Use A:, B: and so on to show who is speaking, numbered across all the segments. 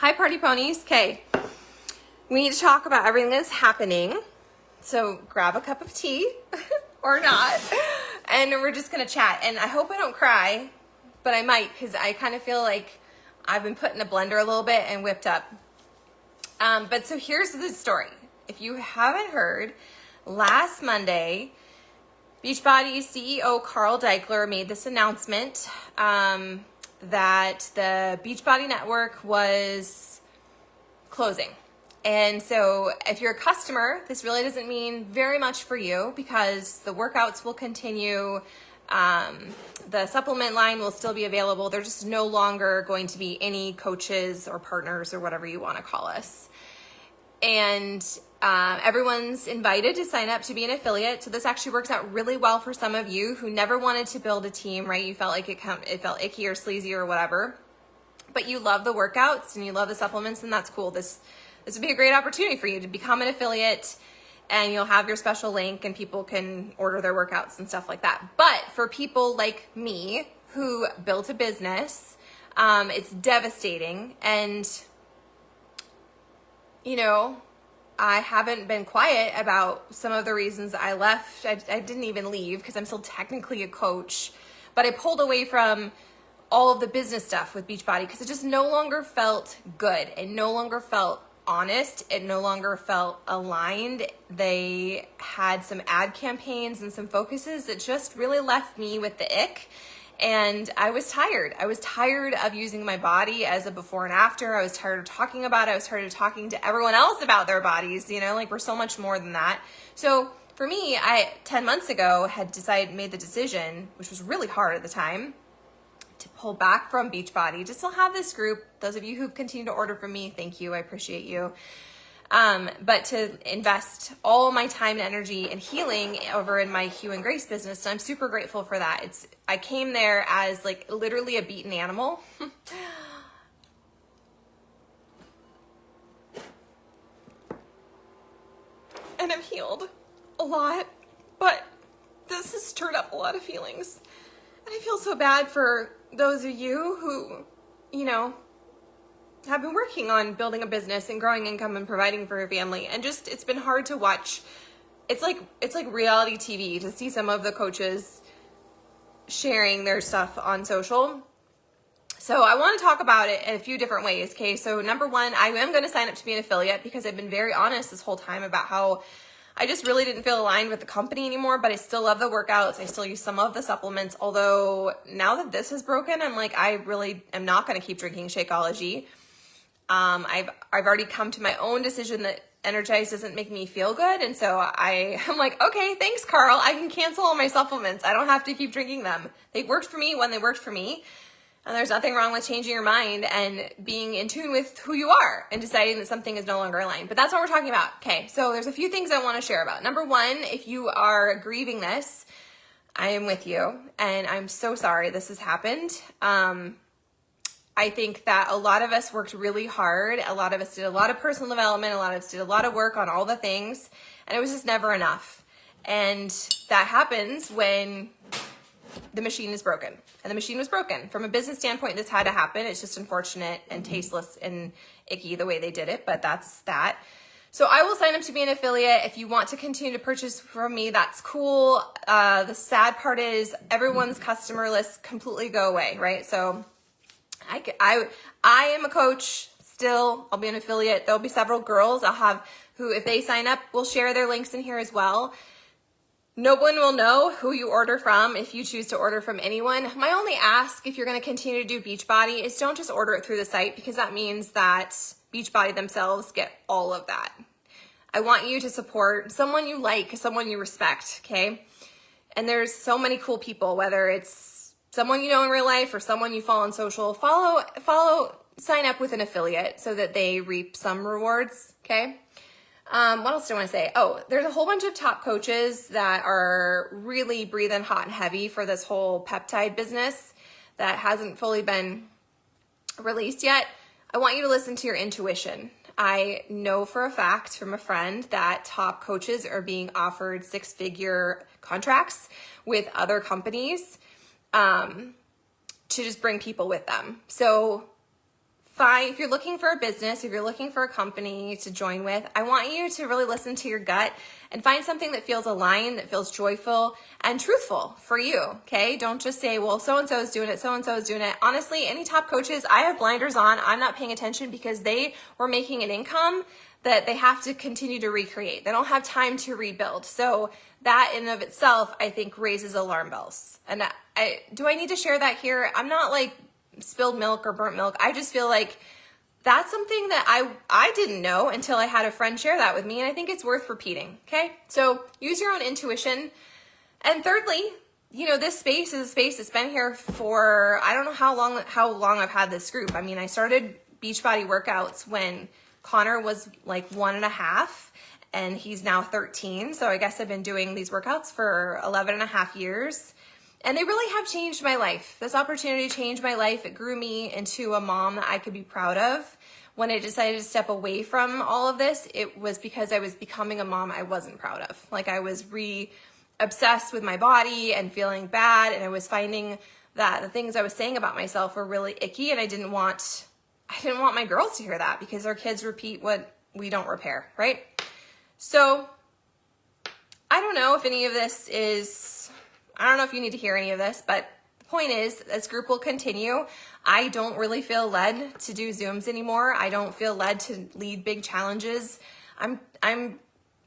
A: Hi, Party Ponies. Okay, we need to talk about everything that's happening. So grab a cup of tea or not, and we're just gonna chat. And I hope I don't cry, but I might because I kind of feel like I've been put in a blender a little bit and whipped up. But so here's the story. If you haven't heard, last Monday, BeachBody CEO Carl Deichler made this announcement that the BeachBody network was closing. And so if you're a customer, this really doesn't mean very much for you because the workouts will continue. The supplement line will still be available. There's just no longer going to be any coaches or partners or whatever you want to call us. And everyone's invited to sign up to be an affiliate. So this actually works out really well for some of you who never wanted to build a team, right? You felt like it felt icky or sleazy or whatever, but you love the workouts and you love the supplements, and that's cool. This would be a great opportunity for you to become an affiliate, and you'll have your special link and people can order their workouts and stuff like that. But for people like me who built a business, it's devastating. And I haven't been quiet about some of the reasons I left. I didn't even leave because I'm still technically a coach, but I pulled away from all of the business stuff with BeachBody because it just no longer felt good. It no longer felt honest. It no longer felt aligned. They had some ad campaigns and some focuses that just really left me with the ick. And I was tired. I was tired of using my body as a before and after. I was tired of talking about it. I was tired of talking to everyone else about their bodies. Like we're so much more than that. So for me, 10 months ago had made the decision, which was really hard at the time, to pull back from BeachBody, to still have this group. Those of you who've continued to order from me, thank you. I appreciate you. But to invest all my time and energy and healing over in my Hue and Grace business. So I'm super grateful for that. I came there as like literally a beaten animal. And I'm healed a lot, but this has stirred up a lot of feelings. And I feel so bad for those of you who, have been working on building a business and growing income and providing for your family. And just, it's been hard to watch. It's like reality TV to see some of the coaches sharing their stuff on social. So I want to talk about it in a few different ways. Okay. So number one, I am going to sign up to be an affiliate because I've been very honest this whole time about how I just really didn't feel aligned with the company anymore, but I still love the workouts. I still use some of the supplements. Although now that this is broken, I'm like, I really am not going to keep drinking Shakeology. I've already come to my own decision that Energize doesn't make me feel good. And so I'm like, okay, thanks, Carl. I can cancel all my supplements. I don't have to keep drinking them. They worked for me when they worked for me. And there's nothing wrong with changing your mind and being in tune with who you are and deciding that something is no longer aligned. But that's what we're talking about. Okay, so there's a few things I want to share about. Number one, if you are grieving this, I am with you. And I'm so sorry this has happened. I think that a lot of us worked really hard. A lot of us did a lot of personal development. A lot of us did a lot of work on all the things. And it was just never enough. And that happens when the machine is broken. And the machine was broken. From a business standpoint, this had to happen. It's just unfortunate and tasteless and icky the way they did it, but that's that. So I will sign up to be an affiliate. If you want to continue to purchase from me, that's cool. The sad part is everyone's customer lists completely go away, right? So I am a coach still. I'll be an affiliate. There'll be several girls I'll have who, if they sign up, will share their links in here as well. No one will know who you order from if you choose to order from anyone. My only ask, if you're going to continue to do BeachBody, is don't just order it through the site, because that means that BeachBody themselves get all of that. I want you to support someone you like, someone you respect, okay? And there's so many cool people, whether it's someone you know in real life or someone you follow on social. Sign up with an affiliate so that they reap some rewards, okay? What else do I want to say? Oh, there's a whole bunch of top coaches that are really breathing hot and heavy for this whole peptide business that hasn't fully been released yet. I want you to listen to your intuition. I know for a fact from a friend that top coaches are being offered 6-figure contracts with other companies to just bring people with them. So if you're looking for a business, if you're looking for a company to join with, I want you to really listen to your gut and find something that feels aligned, that feels joyful and truthful for you, okay? Don't just say, well, so-and-so is doing it, so-and-so is doing it. Honestly, any top coaches, I have blinders on. I'm not paying attention because they were making an income that they have to continue to recreate. They don't have time to rebuild. So that in and of itself, I think raises alarm bells. And do I need to share that here? I'm not like spilled milk or burnt milk. I just feel like that's something that I didn't know until I had a friend share that with me, and I think it's worth repeating, okay? So use your own intuition. And thirdly, you know, this space is a space that's been here for, I don't know how long I've had this group. I mean, I started Beachbody workouts when Connor was like 1.5 and he's now 13. So I guess I've been doing these workouts for 11.5 years. And they really have changed my life. This opportunity changed my life. It grew me into a mom that I could be proud of. When I decided to step away from all of this, it was because I was becoming a mom I wasn't proud of. Like I was obsessed with my body and feeling bad, and I was finding that the things I was saying about myself were really icky, and I didn't want my girls to hear that because our kids repeat what we don't repair, right? So I don't know if any of this I don't know if you need to hear any of this, but the point is this group will continue. I don't really feel led to do Zooms anymore. I don't feel led to lead big challenges. I'm kind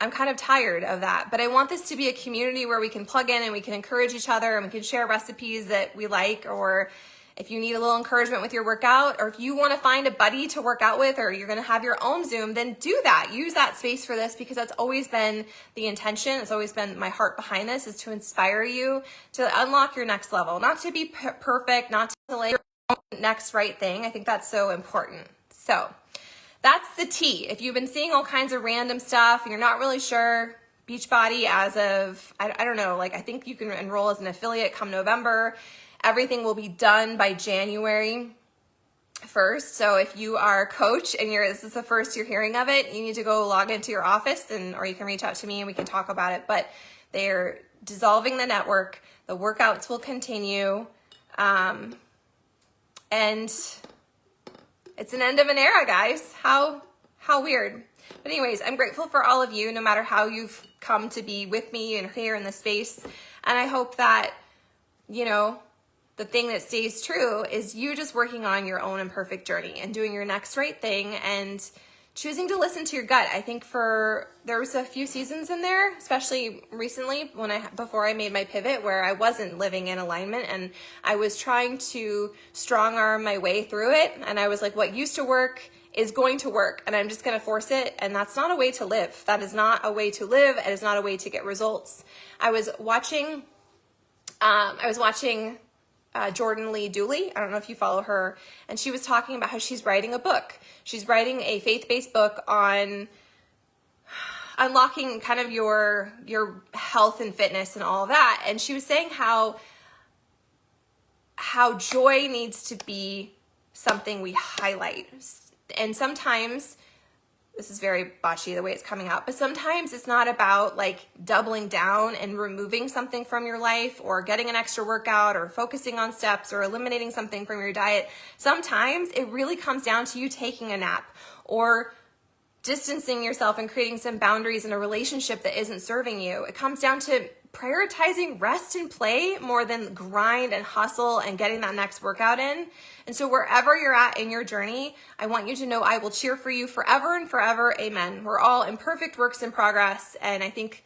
A: of tired of that, but I want this to be a community where we can plug in and we can encourage each other and we can share recipes that we like, or if you need a little encouragement with your workout, or if you want to find a buddy to work out with, or you're going to have your own Zoom, then do that. Use that space for this, because that's always been the intention. It's always been my heart behind this, is to inspire you to unlock your next level, not to be perfect, not to like your next right thing. I think that's so important. So that's the tea. If you've been seeing all kinds of random stuff and you're not really sure, Beachbody as of, I don't know, like I think you can enroll as an affiliate come November. Everything will be done by January 1st. So if you are a coach and this is the first you're hearing of it, you need to go log into your office, or you can reach out to me and we can talk about it. But they're dissolving the network. The workouts will continue. And it's an end of an era, guys. How weird. But anyways, I'm grateful for all of you, no matter how you've come to be with me and here in this space. And I hope that, you know, the thing that stays true is you just working on your own imperfect journey and doing your next right thing and choosing to listen to your gut. I think there was a few seasons in there, especially recently before I made my pivot, where I wasn't living in alignment and I was trying to strong arm my way through it. And I was like, what used to work is going to work and I'm just going to force it. And that's not a way to live. That is not a way to live. It is not a way to get results. I was watching Jordan Lee Dooley. I don't know if you follow her. And she was talking about how she's writing a book. She's writing a faith-based book on unlocking kind of your health and fitness and all of that. And she was saying how joy needs to be something we highlight. And sometimes, this is very botchy the way it's coming out, but sometimes it's not about like doubling down and removing something from your life or getting an extra workout or focusing on steps or eliminating something from your diet. Sometimes it really comes down to you taking a nap or distancing yourself and creating some boundaries in a relationship that isn't serving you. It comes down to prioritizing rest and play more than grind and hustle and getting that next workout in. And so wherever you're at in your journey, I want you to know I will cheer for you forever and forever. Amen. We're all imperfect works in progress. And I think,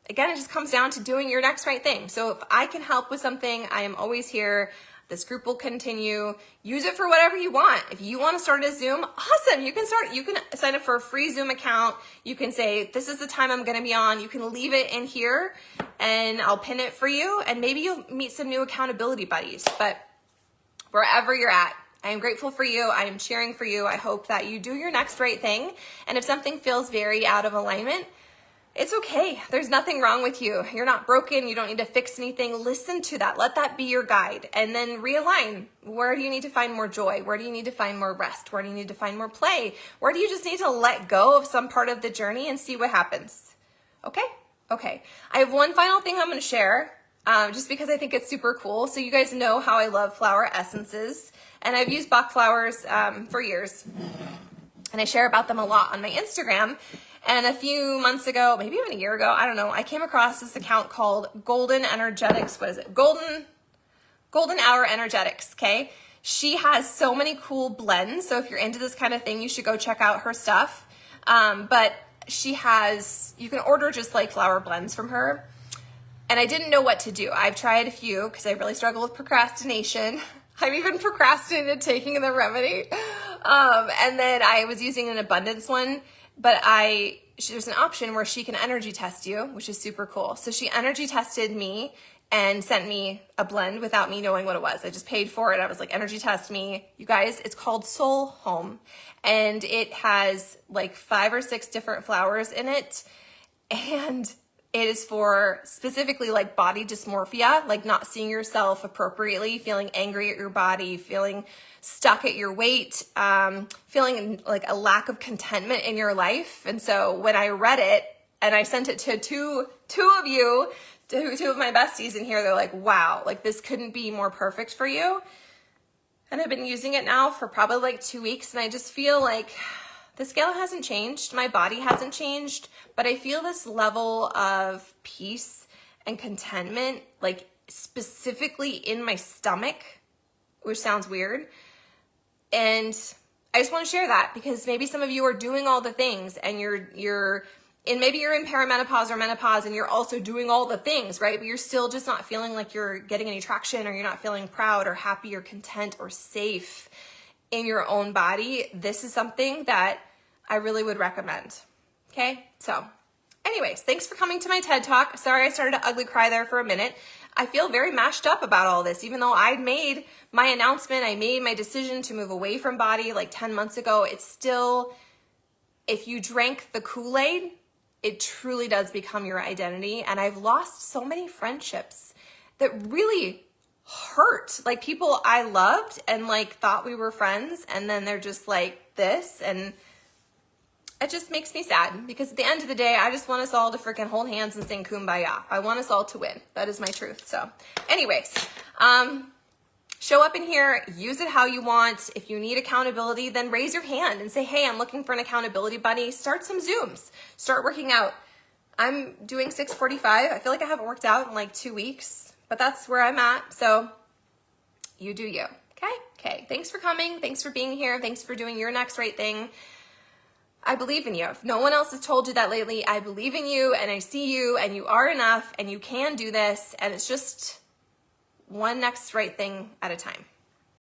A: again, it just comes down to doing your next right thing. So if I can help with something, I am always here. This group will continue. Use it for whatever you want. If you want to start a Zoom, awesome. You can sign up for a free Zoom account. You can say, this is the time I'm going to be on. You can leave it in here and I'll pin it for you. And maybe you'll meet some new accountability buddies. But wherever you're at, I am grateful for you. I am cheering for you. I hope that you do your next right thing. And if something feels very out of alignment, it's okay. There's nothing wrong with you. You're not broken. You don't need to fix anything. Listen to that. Let that be your guide. And then realign. Where do you need to find more joy? Where do you need to find more rest? Where do you need to find more play? Where do you just need to let go of some part of the journey and see what happens? Okay? Okay. I have one final thing I'm going to share, just because I think it's super cool. So you guys know how I love flower essences. And I've used Bach flowers for years, and I share about them a lot on my Instagram. And a few months ago, maybe even a year ago, I don't know, I came across this account called Golden Energetics. What is it? Golden Hour Energetics, okay? She has so many cool blends. So if you're into this kind of thing, you should go check out her stuff. But she has, you can order just like flower blends from her. And I didn't know what to do. I've tried a few because I really struggle with procrastination. I've even procrastinated taking the remedy. And then I was using an abundance one, but there's an option where she can energy test you, which is super cool. So she energy tested me and sent me a blend without me knowing what it was. I just paid for it. I was like, energy test me. You guys, it's called Soul Home. And it has like 5 or 6 different flowers in it. And it is for specifically like body dysmorphia, like not seeing yourself appropriately, feeling angry at your body, feeling stuck at your weight, feeling like a lack of contentment in your life. And so when I read it and I sent it to two of you, two of my besties in here, they're like, wow, like this couldn't be more perfect for you. And I've been using it now for probably like 2 weeks, and I just feel like the scale hasn't changed, my body hasn't changed, but I feel this level of peace and contentment, like specifically in my stomach, which sounds weird. And I just want to share that because maybe some of you are doing all the things, and maybe you're in perimenopause or menopause and you're also doing all the things, right? But you're still just not feeling like you're getting any traction, or you're not feeling proud or happy or content or safe in your own body. This is something that I really would recommend. Okay. So anyways, thanks for coming to my TED Talk. Sorry, I started to ugly cry there for a minute. I feel very mashed up about all this, even though I made my announcement, I made my decision to move away from BODi like 10 months ago. It's still, if you drank the Kool-Aid, it truly does become your identity. And I've lost so many friendships that really hurt, like people I loved and like thought we were friends, and then they're just like this, and it just makes me sad because at the end of the day, I just want us all to freaking hold hands and sing Kumbaya. I want us all to win. That is my truth. So anyways, show up in here, use it how you want. If you need accountability, then raise your hand and say, hey, I'm looking for an accountability buddy. Start some Zooms, start working out. I'm doing 6:45. I feel like I haven't worked out in like 2 weeks, but that's where I'm at. So you do you. Okay. Thanks for coming. Thanks for being here. Thanks for doing your next right thing. I believe in you. If no one else has told you that lately, I believe in you, and I see you, and you are enough, and you can do this, and it's just one next right thing at a time.